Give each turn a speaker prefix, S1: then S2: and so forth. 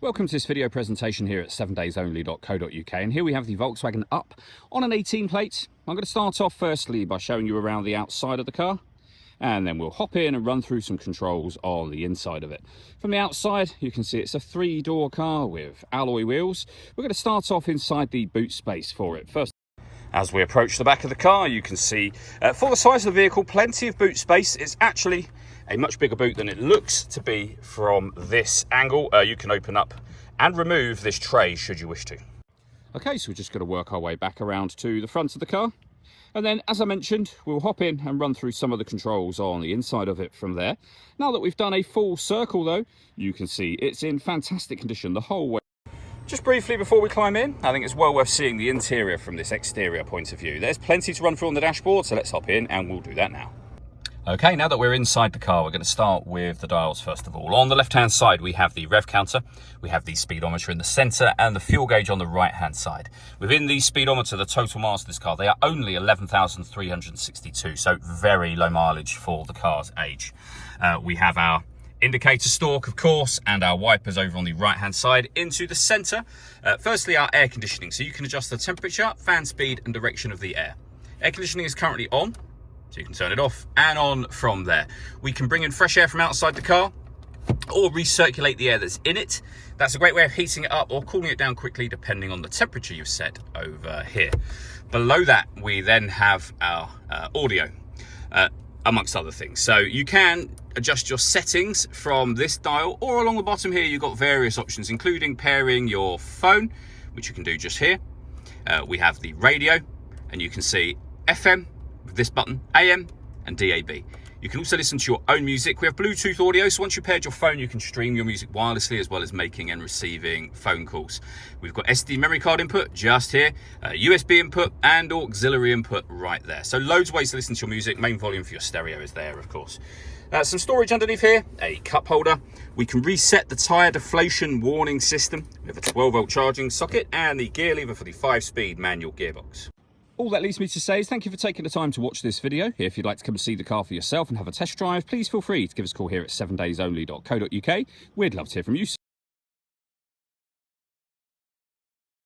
S1: Welcome to this video presentation here at 7daysonly.co.uk, and here we have the Volkswagen UP on an 18 plate. I'm going to start off firstly by showing you around the outside of the car, and then we'll hop in and run through some controls on the inside of it. From the outside you can see it's a 3-door car with alloy wheels. We're going to start off inside the boot space for it first. As we approach the back of the car, you can see for the size of the vehicle, plenty of boot space. It's actually a much bigger boot than it looks to be from this angle. You can open up and remove this tray should you wish to. Okay, so we're just going to work our way back around to the front of the car. And then, as I mentioned, we'll hop in and run through some of the controls on the inside of it from there. Now that we've done a full circle though, you can see it's in fantastic condition the whole way. Just briefly before we climb in, I think it's well worth seeing the interior from this exterior point of view. There's plenty to run through on the dashboard, so let's hop in and we'll do that now. Okay, now that we're inside the car, we're going to start with the dials first of all. On the left-hand side, we have the rev counter, we have the speedometer in the centre, and the fuel gauge on the right-hand side. Within the speedometer, the total miles of this car, they are only 11,362, so very low mileage for the car's age. We have our indicator stalk, of course, and our wipers over on the right-hand side. Into the centre, firstly, our air conditioning, so you can adjust the temperature, fan speed, and direction of the air. Air conditioning is currently on, so you can turn it off and on from there. We can bring in fresh air from outside the car or recirculate the air that's in it. That's a great way of heating it up or cooling it down quickly depending on the temperature you've set over here. Below that, we then have our audio, amongst other things. So you can adjust your settings from this dial, or along the bottom here, you've got various options, including pairing your phone, which you can do just here. We have the radio, and you can see FM, with this button, AM and DAB. You can also listen to your own music. We have Bluetooth audio, so once you've paired your phone, you can stream your music wirelessly as well as making and receiving phone calls. We've got SD memory card input just here, USB input and auxiliary input right there. So loads of ways to listen to your music. Main volume for your stereo is there, of course. Some storage underneath here, a cup holder. We can reset the tyre deflation warning system. We have a 12-volt charging socket and the gear lever for the 5-speed manual gearbox. All that leaves me to say is thank you for taking the time to watch this video. If you'd like to come and see the car for yourself and have a test drive, please feel free to give us a call here at 7daysonly.co.uk. We'd love to hear from you.